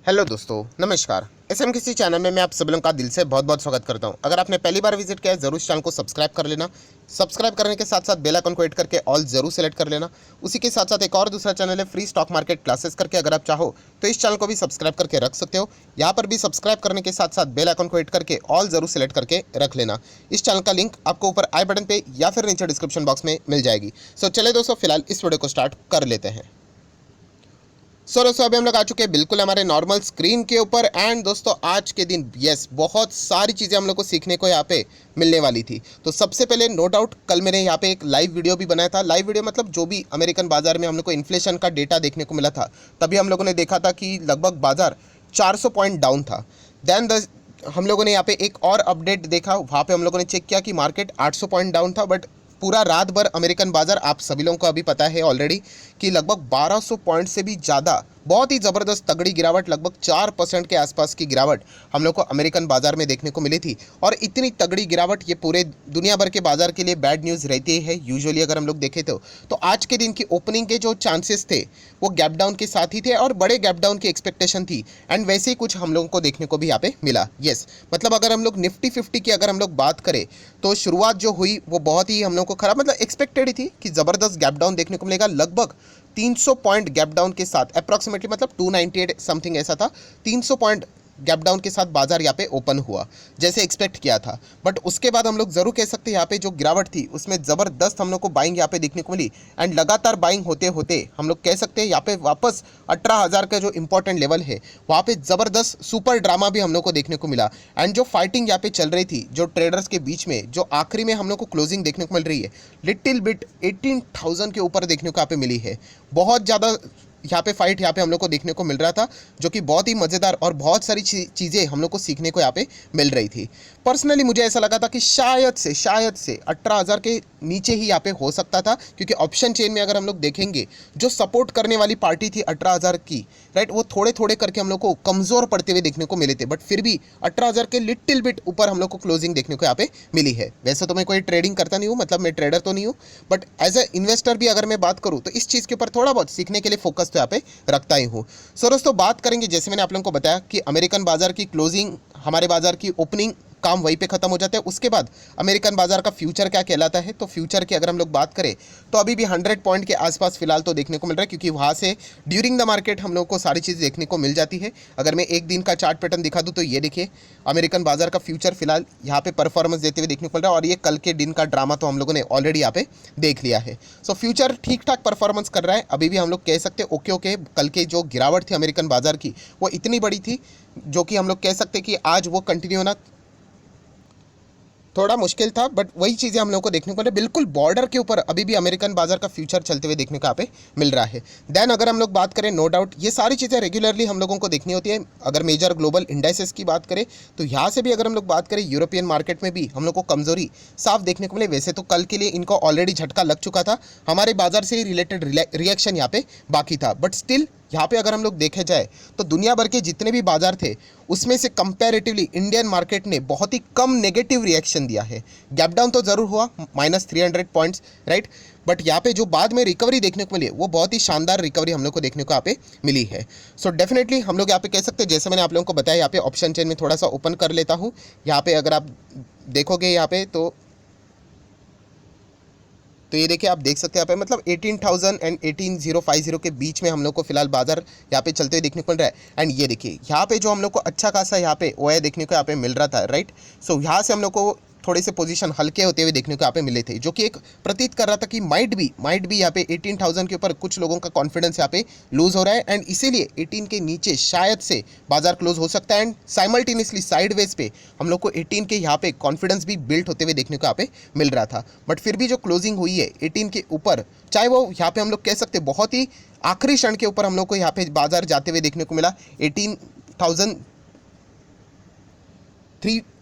Hello दोस्तों, नमस्कार। SMKC channel में मैं आप सभी लोगों का दिल से बहुत बहुत स्वागत करता हूं। अगर आपने पहली बार विजिट किया है जरूर इस चैनल को सब्सक्राइब कर लेना। सब्सक्राइब करने के साथ साथ बेल आइकन को हिट करके ऑल जरूर सेलेक्ट कर लेना। उसी के साथ साथ एक और दूसरा चैनल है फ्री स्टॉक मार्केट क्लासेस करके, अगर आप चाहो तो इस चैनल को भी सब्सक्राइब करके रख सकते हो। यहाँ पर भी सब्सक्राइब करने के साथ साथ बेल आइकन को हिट करके ऑल जरूर सेलेक्ट करके रख लेना। इस चैनल का लिंक आपको ऊपर आई बटन पे या फिर नीचे डिस्क्रिप्शन बॉक्स में मिल जाएगी। सो चले दोस्तों, फिलहाल इस वीडियो को स्टार्ट कर लेते हैं। दोस्तों अभी हम लोग आ चुके हैं बिल्कुल हमारे नॉर्मल स्क्रीन के ऊपर। एंड दोस्तों आज के दिन बहुत सारी चीज़ें हम लोग को सीखने को यहाँ पे मिलने वाली थी। तो सबसे पहले नो डाउट कल मैंने यहाँ पे एक लाइव वीडियो भी बनाया था। लाइव वीडियो मतलब जो भी अमेरिकन बाजार में हम लोग को इन्फ्लेशन का डेटा देखने को मिला था, तभी हम लोगों ने देखा था कि लगभग बाजार 400 पॉइंट डाउन था। देन हम लोगों ने यहाँ पे एक और अपडेट देखा, वहाँ पे हम लोगों ने चेक किया कि मार्केट 800 पॉइंट डाउन था। बट पूरा रात भर अमेरिकन बाजार, आप सभी लोगों को अभी पता है ऑलरेडी कि लगभग 1200 पॉइंट से भी ज़्यादा बहुत ही ज़बरदस्त तगड़ी गिरावट, लगभग 4% के आसपास की गिरावट हम लोग को अमेरिकन बाजार में देखने को मिली थी। और इतनी तगड़ी गिरावट ये पूरे दुनिया भर के बाजार के लिए बैड न्यूज़ रहती है यूजुअली अगर हम लोग देखें तो आज के दिन की ओपनिंग के जो चांसेस थे वो गैप डाउन के साथ ही थे और बड़े गैप डाउन की एक्सपेक्टेशन थी। एंड वैसे ही कुछ हम लोगों को देखने को भी यहाँ पे मिला। यस, मतलब अगर हम लोग निफ्टी 50 की अगर हम लोग बात करें तो शुरुआत जो हुई वो बहुत ही हम लोग को खराब, मतलब एक्सपेक्टेड ही थी कि ज़बरदस्त गैप डाउन देखने को मिलेगा। लगभग 300 पॉइंट गैप डाउन के साथ अप्रॉक्सीमेटली, मतलब 298 समथिंग ऐसा था, 300 पॉइंट गैप डाउन के साथ बाजार यहाँ पे ओपन हुआ जैसे एक्सपेक्ट किया था। बट उसके बाद हम लोग जरूर कह सकते हैं यहाँ पे जो गिरावट थी उसमें ज़बरदस्त हम लोग को बाइंग यहाँ पे देखने को मिली। एंड लगातार बाइंग होते होते हम लोग कह सकते हैं यहाँ पे वापस 18,000 का जो इंपॉर्टेंट लेवल है वहाँ पे ज़बरदस्त सुपर ड्रामा भी हम लोग को देखने को मिला। एंड जो फाइटिंग यहाँ पे चल रही थी जो ट्रेडर्स के बीच में, जो आखिरी में हम लोग को क्लोजिंग देखने को मिल रही है लिटिल बिट 18,000 के ऊपर देखने को यहाँ पे मिली है। बहुत ज़्यादा यहाँ पे फाइट यहाँ पे हम लोग को देखने को मिल रहा था, जो कि बहुत ही मज़ेदार और बहुत सारी चीज़ें हम लोग को सीखने को यहाँ पे मिल रही थी। पर्सनली मुझे ऐसा लगा था कि शायद से 18,000 के नीचे ही यहाँ पे हो सकता था, क्योंकि ऑप्शन चेन में अगर हम लोग देखेंगे जो सपोर्ट करने वाली पार्टी थी 18,000 की, राइट, वो थोड़े थोड़े करके हम लोग को कमज़ोर पड़ते हुए देखने को मिले थे। बट फिर भी 18,000 के लिटिल बिट ऊपर हम लोग को क्लोजिंग देखने को यहाँ पे मिली है। वैसे तो मैं कोई ट्रेडिंग करता नहीं हूँ, मतलब मैं ट्रेडर तो नहीं हूँ, बट एज ए इन्वेस्टर भी अगर मैं बात करूँ तो इस चीज़ के ऊपर थोड़ा बहुत सीखने के लिए फोकस तो यहाँ पे रखता ही हूँ। सो दोस्तों बात करेंगे, जैसे मैंने आप लोगों को बताया कि अमेरिकन बाजार की क्लोजिंग, हमारे बाजार की ओपनिंग, काम वहीं पे खत्म हो जाता है। उसके बाद अमेरिकन बाजार का फ्यूचर क्या कहलाता है, तो फ्यूचर की अगर हम लोग बात करें तो अभी भी 100 पॉइंट के आसपास फिलहाल तो देखने को मिल रहा है, क्योंकि वहाँ से ड्यूरिंग द मार्केट हम लोग को सारी चीज़ देखने को मिल जाती है। अगर मैं एक दिन का चार्ट पैटर्न दिखा दूँ तो ये देखिए, अमेरिकन बाजार का फ्यूचर फिलहाल यहाँ पे परफॉर्मेंस देते हुए देखने को मिल रहा है। और ये कल के दिन का ड्रामा तो हम लोगों ने ऑलरेडी यहाँ पे देख लिया है। सो फ्यूचर ठीक ठाक परफॉर्मेंस कर रहा है। अभी भी हम लोग कह सकते हैं ओके, कल के जो गिरावट थी अमेरिकन बाजार की वो इतनी बड़ी थी, जो कि हम लोग कह सकते हैं कि आज वो कंटिन्यू होना थोड़ा मुश्किल था। बट वही चीज़ें हम लोगों को देखने को मिले, बिल्कुल बॉर्डर के ऊपर अभी भी अमेरिकन बाजार का फ्यूचर चलते हुए देखने को यहाँ पे मिल रहा है। देन अगर हम लोग बात करें, नो डाउट ये सारी चीज़ें रेगुलरली हम लोगों को देखनी होती है। अगर मेजर ग्लोबल इंडाइसेस की बात करें तो यहाँ से भी अगर हम लोग बात करें, यूरोपियन मार्केट में भी हम लोग को कमजोरी साफ देखने को मिले। वैसे तो कल के लिए इनको ऑलरेडी झटका लग चुका था, हमारे बाजार से ही रिलेटेड रिएक्शन यहाँ पे बाकी था। बट स्टिल यहाँ पे अगर हम लोग देखे जाए तो दुनिया भर के जितने भी बाजार थे उसमें से कंपैरेटिवली इंडियन मार्केट ने बहुत ही कम नेगेटिव रिएक्शन दिया है। गैप डाउन तो ज़रूर हुआ -300 पॉइंट्स, राइट, बट यहाँ पे जो बाद में रिकवरी देखने को मिली वो बहुत ही शानदार रिकवरी हम लोग को देखने को यहाँ पे मिली है। सो डेफिनेटली हम लोग यहाँ पे कह सकते हैं, जैसे मैंने आप लोगों को बताया, यहाँ पे ऑप्शन चेन में थोड़ा सा ओपन कर लेता हूँ। यहाँ पे अगर आप देखोगे यहाँ पे तो ये देखिए, आप देख सकते हैं यहाँ पे मतलब 18,000 एंड 18,050 के बीच में हम लोग को फिलहाल बाजार यहाँ पे चलते हुए देखने को मिल रहा है। एंड ये देखिए यहाँ पे जो हम लोग को अच्छा खासा यहाँ पे ओया देखने को यहाँ पे मिल रहा था, राइट। सो यहाँ से हम लोग को थोड़े से पोजीशन हल्के होते हुए देखने को यहाँ पे मिले थे, जो कि एक प्रतीत कर रहा था कि माइट भी यहाँ पे 18,000 के ऊपर कुछ लोगों का कॉन्फिडेंस यहाँ पे लूज हो रहा है। एंड इसीलिए 18 के नीचे शायद से बाजार क्लोज हो सकता है। एंड साइमल्टेनियसली साइडवेज पे हम लोग को 18 के यहाँ पे कॉन्फिडेंस भी बिल्ड होते हुए देखने को यहाँ पे मिल रहा था। बट फिर भी जो क्लोजिंग हुई है 18 के ऊपर, चाहे वो यहाँ पे हम लोग कह सकते बहुत ही आखिरी क्षण के ऊपर हम लोग को यहाँ पे बाजार जाते हुए देखने को मिला 18,000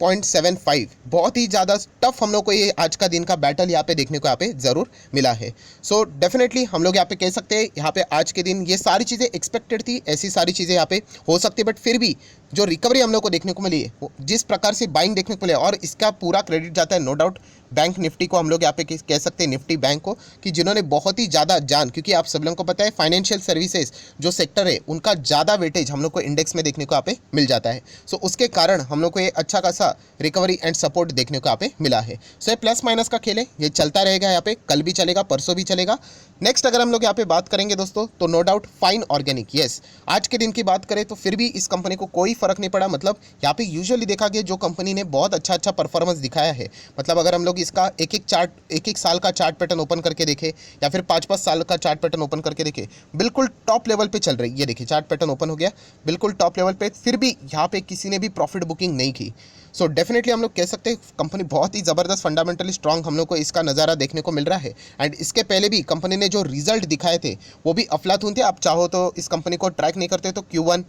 0.75। बहुत ही ज़्यादा टफ हम लोग को ये आज का दिन का बैटल यहाँ पे देखने को यहाँ पे ज़रूर मिला है। सो डेफिनेटली हम लोग यहाँ पे कह सकते हैं यहाँ पे आज के दिन ये सारी चीज़ें एक्सपेक्टेड थी, ऐसी सारी चीज़ें यहाँ पे हो सकती है, बट फिर भी जो रिकवरी हम लोग को देखने को मिली है, जिस प्रकार से बाइंग देखने को मिले, और इसका पूरा क्रेडिट जाता है नो डाउट बैंक निफ्टी को, हम लोग यहाँ पे कह सकते हैं निफ्टी बैंक को, कि जिन्होंने बहुत ही ज़्यादा जान, क्योंकि आप सब लोगों को पता है फाइनेंशियल सर्विसेज जो सेक्टर है उनका ज़्यादा वेटेज हम लोग को इंडेक्स में देखने को यहाँ पे मिल जाता है। सो उसके कारण हम लोग को ये अच्छा खासा रिकवरी एंड सपोर्ट देखने को यहाँ पे मिला है। सो ये प्लस माइनस का खेल है, ये चलता रहेगा यहाँ पे, कल भी चलेगा, परसों भी चलेगा। नेक्स्ट अगर हम लोग यहाँ पे बात करेंगे दोस्तों, तो no doubt Fine Organic, yes आज के दिन की बात करें तो फिर भी इस कंपनी को कोई फर्क नहीं पड़ा। मतलब यहाँ पे यूजुअली देखा गया जो कंपनी ने बहुत अच्छा परफॉर्मेंस दिखाया है, मतलब अगर हम लोग इसका एक साल का चार्ट पैटर्न ओपन करके देखें या फिर 5-5 साल का चार्ट पैटर्न ओपन करके देखें, बिल्कुल टॉप लेवल पे चल रही है। ये देखिए चार्ट पैटर्न ओपन हो गया, बिल्कुल टॉप लेवल पे, फिर भी यहाँ पे किसी ने भी प्रॉफिट बुकिंग नहीं की। सो डेफिनेटली हम लोग कह सकते हैं कंपनी बहुत ही ज़बरदस्त फंडामेंटली स्ट्रांग हम लोग को इसका नज़ारा देखने को मिल रहा है। एंड इसके पहले भी कंपनी ने जो रिजल्ट दिखाए थे वो भी अफलातून थे। आप चाहो तो इस कंपनी को ट्रैक नहीं करते तो Q1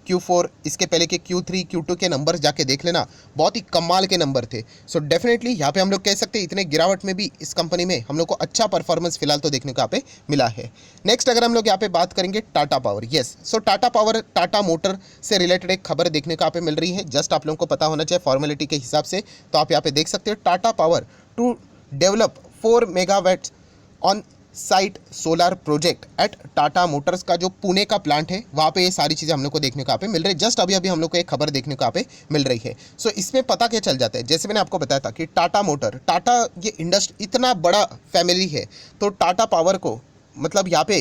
Q4 इसके पहले के Q3 Q2 के नंबर जाके देख लेना, बहुत ही कमाल के नंबर थे। सो डेफिनेटली यहाँ पे हम लोग कह सकते हैं इतने गिरावट में भी इस कंपनी में हम लोग को अच्छा परफॉर्मेंस फिलहाल तो देखने को यहाँ पे मिला है। नेक्स्ट अगर हम लोग यहाँ पे बात करेंगे Tata power, yes so Tata power Tata motor से रिलेटेड एक खबर देखने को यहाँ पे मिल रही है। जस्ट आप लोगों को पता होना चाहिए फॉर्मेलिटी के हिसाब से, तो आप यहाँ पे देख सकते हो Tata Power to develop 4 megawatt on site solar project at Tata Motors का जो पुणे का प्लांट है वहाँ पे ये सारी चीज़ें हम लोग को देखने को यहाँ पे मिल रही है। जस्ट अभी हम लोग को एक खबर देखने को यहाँ पे मिल रही है। सो इसमें पता क्या चल जाता है, जैसे मैंने आपको बताया था कि टाटा ये इंडस्ट्री इतना बड़ा फैमिली है, तो टाटा पावर को मतलब यहाँ पे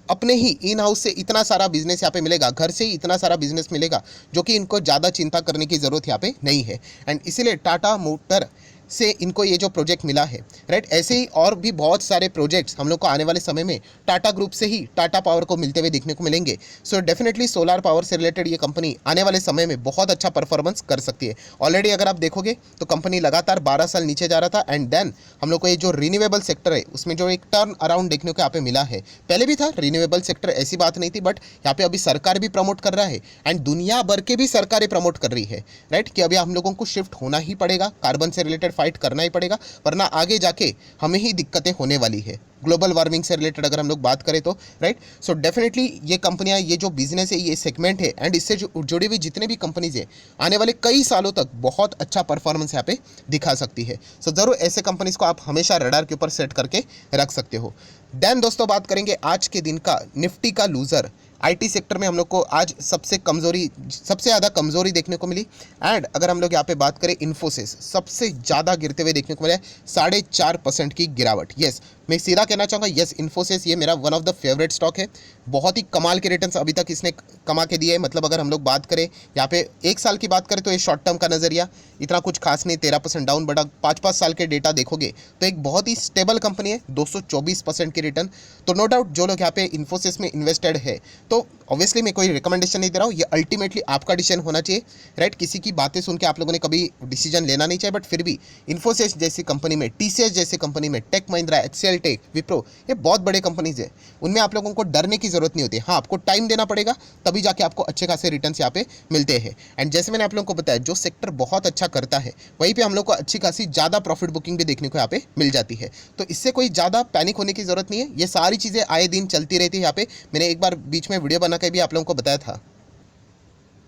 अपने ही इन हाउस से इतना सारा बिजनेस यहाँ पे मिलेगा, घर से ही इतना सारा बिजनेस मिलेगा, जो कि इनको ज़्यादा चिंता करने की ज़रूरत यहाँ पे नहीं है। एंड इसीलिए टाटा मोटर से इनको ये जो प्रोजेक्ट मिला है, राइट, ऐसे ही और भी बहुत सारे प्रोजेक्ट्स हम लोग को आने वाले समय में टाटा ग्रुप से ही टाटा पावर को मिलते हुए देखने को मिलेंगे। सो डेफिनेटली सोलर पावर से रिलेटेड ये कंपनी आने वाले समय में बहुत अच्छा परफॉर्मेंस कर सकती है। ऑलरेडी अगर आप देखोगे तो कंपनी लगातार 12 साल नीचे जा रहा था, एंड देन हम लोग को ये जो रिन्यूएबल सेक्टर है उसमें जो एक टर्न अराउंड देखने को यहाँ पे मिला है। पहले भी था रिन्यूएबल सेक्टर, ऐसी बात नहीं थी, बट यहाँ पे अभी सरकार भी प्रमोट कर रहा है एंड दुनिया भर के भी सरकारें प्रमोट कर रही है, राइट, कि अभी हम लोगों को शिफ्ट होना ही पड़ेगा, कार्बन से रिलेटेड फाइट करना ही पड़ेगा, वरना आगे जाके हमें ही दिक्कतें होने वाली है। ग्लोबल वार्मिंग से रिलेटेड अगर हम लोग बात करें तो, राइट। सो डेफिनेटली ये कंपनियां, ये जो बिजनेस है, ये सेगमेंट है एंड इससे जुड़ी हुई जितने भी कंपनीज है आने वाले कई सालों तक बहुत अच्छा परफॉर्मेंस यहाँ पे दिखा सकती है। सो ज़रूर ऐसे कंपनीज को आप हमेशा रडार के ऊपर सेट करके रख सकते हो। देन दोस्तों बात करेंगे आज के दिन का निफ्टी का लूज़र। आईटी सेक्टर में हम लोग को आज सबसे ज़्यादा कमज़ोरी देखने को मिली। एंड अगर हम लोग यहाँ पे बात करें इन्फोसिस, सबसे ज़्यादा गिरते हुए देखने को मिला है, 4.5% की गिरावट। यस, मैं सीधा कहना चाहूँगा, यस इन्फोसिस ये मेरा one of the favourite stock है। बहुत ही कमाल के रिटर्न्स अभी तक इसने कमा के दिए है। मतलब अगर हम लोग बात करें यहाँ पे 1 साल की बात करें तो ये शॉर्ट टर्म का नज़रिया इतना कुछ खास नहीं, 13% डाउन, बट 5-5 साल के डेटा देखोगे तो एक बहुत ही स्टेबल कंपनी है, 224% की रिटर्न। तो नो डाउट जो लोग यहाँ पे इन्फोसिस में इन्वेस्टेड है, तो ऑब्वियसली मैं कोई रिकमेंडेशन नहीं दे रहा हूँ, ये अल्टीमेटली आपका डिसीजन होना चाहिए, राइट। किसी की बातें सुन के आप लोगों ने कभी डिसीजन लेना नहीं चाहिए, बट फिर भी इन्फोसिस जैसी कंपनी में, टीसीएस जैसी कंपनी में, Tech Mahindra, HCL Tech, Wipro, ये बहुत बड़े कंपनीज है, उनमें आप लोगों को डरने की जरूरत नहीं होती। हाँ, आपको टाइम देना पड़ेगा, तभी जाके आपको अच्छे खासे रिटर्न्स यहाँ पे मिलते हैं। एंड जैसे मैंने आप लोगों को बताया, जो सेक्टर बहुत अच्छा करता है वहीं पे हम लोग को अच्छी खासी ज़्यादा प्रॉफिट बुकिंग भी देखने को यहाँ पे मिल जाती है। तो इससे कोई ज़्यादा पैनिक होने की जरूरत नहीं है, ये सारी चीज़ें आए दिन चलती रहती है। यहाँ पे मैंने एक बार बीच में वीडियो बना के भी आप लोगों को बताया था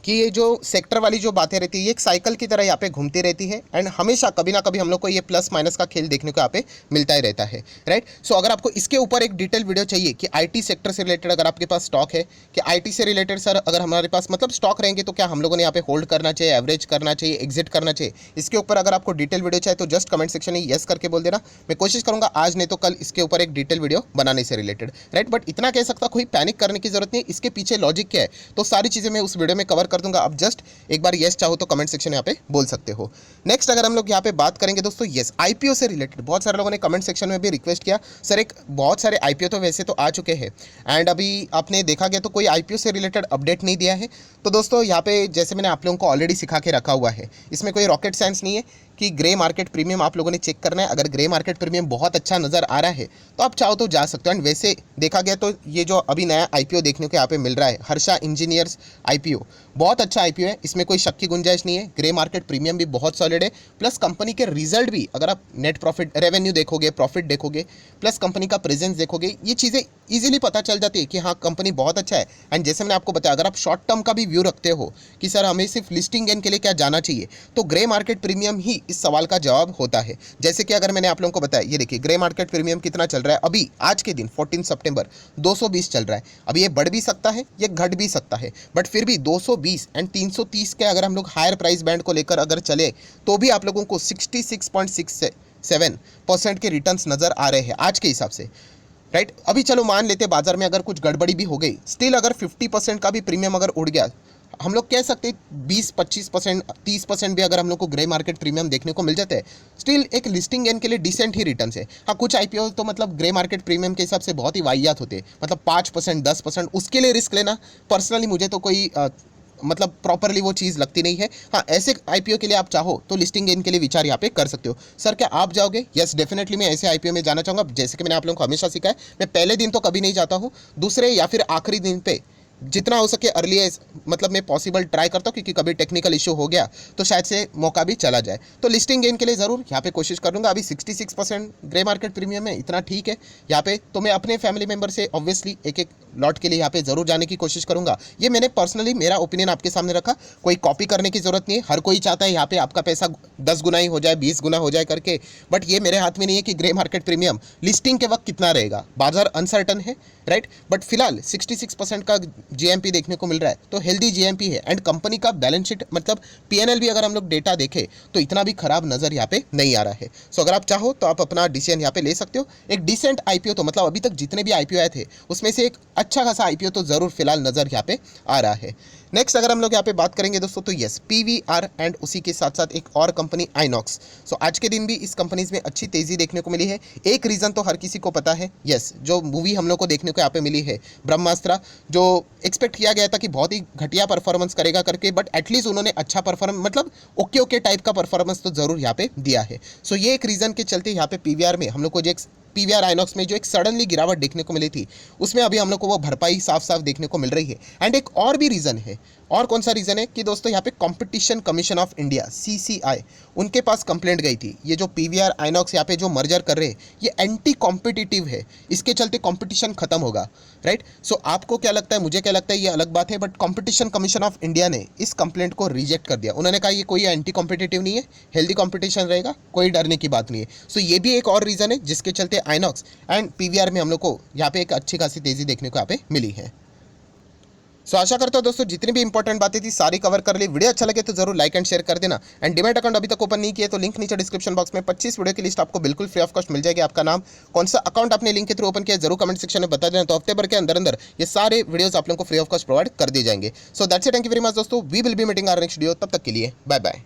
कि ये जो सेक्टर वाली जो बातें रहती है, ये एक साइकिल की तरह यहाँ पे घूमती रहती है एंड हमेशा कभी ना कभी हम लोग को ये प्लस माइनस का खेल देखने को यहाँ पे मिलता ही रहता है, राइट। सो अगर आपको इसके ऊपर एक डिटेल वीडियो चाहिए कि आईटी सेक्टर से रिलेटेड अगर आपके पास स्टॉक है, कि आईटी से रिलेटेड सर अगर हमारे पास मतलब स्टॉक रहेंगे तो क्या हम लोगों ने यहाँ पे होल्ड करना चाहिए, एवरेज करना चाहिए, एग्जिट करना चाहिए, इसके ऊपर अगर आपको डिटेल वीडियो चाहिए तो जस्ट कमेंट सेक्शन में यस करके बोल देना। मैं कोशिश करूँगा आज नहीं तो कल इसके ऊपर एक डिटेल वीडियो बनाने से रिलेटेड, राइट। बट इतना कह सकता, कोई पैनिक करने की जरूरत नहीं, इसके पीछे लॉजिक क्या है तो सारी चीज़ें मैं उस वीडियो में कवर कर दूंगा। आप जस्ट एक बार यस चाहो तो कमेंट सेक्शन में यहाँ पे बोल सकते हो। नेक्स्ट अगर हम लोग यहाँ पे बात करेंगे दोस्तों, यस आईपीओ से रिलेटेड बहुत सारे लोगों ने कमेंट सेक्शन में भी रिक्वेस्ट किया, सर एक बहुत सारे आईपीओ तो वैसे तो आ चुके हैं एंड अभी आपने देखा गया तो कोई आईपीओ से रिलेटेड अपडेट नहीं दिया है। तो दोस्तों यहाँ पे जैसे मैंने आप लोगों को ऑलरेडी सिखा के रखा हुआ है, इसमें कोई रॉकेट साइंस नहीं है। कि ग्रे मार्केट प्रीमियम आप लोगों ने चेक करना है। अगर ग्रे मार्केट प्रीमियम बहुत अच्छा नज़र आ रहा है तो आप चाहो तो जा सकते हो। एंड वैसे देखा गया तो ये जो अभी नया आईपीओ देखने को यहाँ पे मिल रहा है, हर्षा इंजीनियर्स आईपीओ, बहुत अच्छा आईपीओ है, इसमें कोई शक की गुंजाइश नहीं है। ग्रे मार्केट प्रीमियम भी बहुत सॉलिड है, प्लस कंपनी के रिजल्ट भी, अगर आप नेट प्रॉफिट, रेवेन्यू देखोगे, प्रॉफिट देखोगे, प्लस कंपनी का प्रेजेंस देखोगे, ये चीज़ें ईजिली पता चल जाती है कि हाँ कंपनी बहुत अच्छा है। एंड जैसे मैंने आपको बताया, अगर आप शॉर्ट टर्म का भी व्यू रखते हो कि सर हमें सिर्फ लिस्टिंग गेन के लिए क्या जाना चाहिए, तो ग्रे मार्केट प्रीमियम ही इस सवाल का जवाब होता है। जैसे कि अगर मैंने आप लोगों को बताया, ये देखिए ग्रे मार्केट प्रीमियम कितना चल रहा है अभी आज के दिन 14 सितंबर 220 चल रहा है। अभी ये बढ़ भी सकता है, ये घट भी सकता है, बट फिर भी 220 एंड 330 के अगर हम लोग हायर प्राइस बैंड को लेकर अगर चले तो भी आप लोगों को 66.67% के रिटर्न्स नजर आ रहे हैं आज के हिसाब से, राइट। अभी चलो मान लेते बाजार में अगर कुछ गड़बड़ी भी हो गई, स्टिल अगर 50% का भी प्रीमियम अगर उड़ गया, हम लोग कह सकते हैं 20-25%, 30% भी अगर हम लोग को ग्रे मार्केट प्रीमियम देखने को मिल जाता है, स्टिल एक लिस्टिंग गेन के लिए डिसेंट ही रिटर्न है। हाँ, कुछ आईपीओ तो मतलब ग्रे मार्केट प्रीमियम के हिसाब से बहुत ही वाहियात होते हैं, मतलब 5%, 10%, उसके लिए रिस्क लेना पर्सनली मुझे तो कोई मतलब प्रॉपरली वो चीज़ लगती नहीं है। हाँ, ऐसे आईपीओ के लिए आप चाहो तो लिस्टिंग गेन के लिए विचार यहाँ पे कर सकते हो। सर क्या आप जाओगे? यस डेफिनेटली, मैं ऐसे आईपीओ में जाना चाहूँगा। जैसे कि मैंने आप लोगों को हमेशा सिखाया, मैं पहले दिन तो कभी नहीं जाता हूँ, दूसरे या फिर आखिरी दिन पे जितना हो सके अर्ली मतलब मैं पॉसिबल ट्राई करता हूँ, क्योंकि कभी टेक्निकल इशू हो गया तो शायद से मौका भी चला जाए। तो लिस्टिंग गेन के लिए ज़रूर यहाँ पे कोशिश करूँगा। अभी 66% ग्रे मार्केट प्रीमियम है, इतना ठीक है यहाँ पे। तो मैं अपने फैमिली मेंबर से ऑब्वियसली एक एक लॉट के लिए यहाँ पे ज़रूर जाने की कोशिश करूँगा। ये मैंने पर्सनली मेरा ओपिनियन आपके सामने रखा, कोई कॉपी करने की ज़रूरत नहीं है। हर कोई चाहता है यहाँ पे आपका पैसा 10 गुना ही हो जाए, 20 गुना हो जाए करके, बट ये मेरे हाथ में नहीं है कि ग्रे मार्केट प्रीमियम लिस्टिंग के वक्त कितना रहेगा। बाजार अनसर्टन है, राइट, बट फिलहाल 66% का जीएमपी देखने को मिल रहा है, तो हेल्दी जीएमपी है। एंड कंपनी का बैलेंस शीट मतलब पीएनएल भी अगर हम लोग डेटा देखें तो इतना भी खराब नज़र यहाँ पे नहीं आ रहा है। सो अगर आप चाहो तो आप अपना डिसीजन यहाँ पे ले सकते हो। एक डिसेंट आईपीओ तो मतलब अभी तक जितने भी आईपीओ आए थे उसमें से एक अच्छा खासा आईपीओ तो ज़रूर फिलहाल नज़र यहाँ पे आ रहा है। नेक्स्ट अगर हम लोग यहाँ पे बात करेंगे दोस्तों, तो यस पीवीआर एंड उसी के साथ साथ एक और कंपनी आइनॉक्स। सो आज के दिन भी इस कंपनीज में अच्छी तेज़ी देखने को मिली है। एक रीज़न तो हर किसी को पता है, यस जो मूवी हम लोग को देखने को यहाँ पे मिली है ब्रह्मास्त्र, जो एक्सपेक्ट किया गया था कि बहुत ही घटिया परफॉर्मेंस करेगा करके, बट एटलीस्ट उन्होंने अच्छा परफॉर्मेंस मतलब ओके ओके टाइप का परफॉर्मेंस तो ज़रूर यहाँ पे दिया है। सो ये एक रीज़न के चलते यहाँ पे पीवीआर में हम लोग को जो पीवीआर आइनॉक्स में जो एक सडनली गिरावट देखने को मिली थी, उसमें अभी हम लोग को वो भरपाई साफ साफ देखने को मिल रही है। एंड एक और भी रीज़न है, और कौन सा रीज़न है कि दोस्तों यहाँ पे competition commission of India CCI, उनके पास कंप्लेंट गई थी, ये जो पीवीआर आइनॉक्स यहाँ पे जो मर्जर कर रहे हैं ये एंटी कॉम्पिटिटिव है, इसके चलते कंपटीशन खत्म होगा, राइट। सो आपको क्या लगता है, मुझे क्या लगता है, ये अलग बात है, but competition commission of India ने इस कंप्लेंट को रिजेक्ट कर दिया। उन्होंने कहा ये कोई एंटी कॉम्पिटिटिव नहीं है, हेल्दी कॉम्पिटिशन रहेगा, कोई डरने की बात नहीं है। सो ये भी एक और रीज़न है जिसके चलते आइनॉक्स एंड पीवीआर में हम लोग को यहाँ पे एक अच्छी खासी तेज़ी देखने को यहाँ पे मिली है। सो आशा करता हूँ दोस्तों जितनी भी इंपॉर्टेंट बातें थी सारी कवर कर ली। वीडियो अच्छा लगे तो जरूर लाइक एंड शेयर कर देना। एंड डीमैट अकाउंट अभी तक ओपन नहीं किया तो लिंक नीचे डिस्क्रिप्शन बॉक्स में 25 वीडियो की लिस्ट आपको बिल्कुल फ्री ऑफ कॉस्ट मिल जाएगी। आपका नाम, कौन सा अकाउंट आपने लिंक के थ्रू ओपन किया जरूर कमेंट सेक्शन में बता देना, तो हफ्ते भर के अंदर अंदर ये सारे वीडियोस आप लोगों को फ्री ऑफ कॉस्ट प्रोवाइड कर दिए जाएंगे। So that's it, thank you very much दोस्तों, we will be meeting our next video, तब तक के लिए बाय बाय।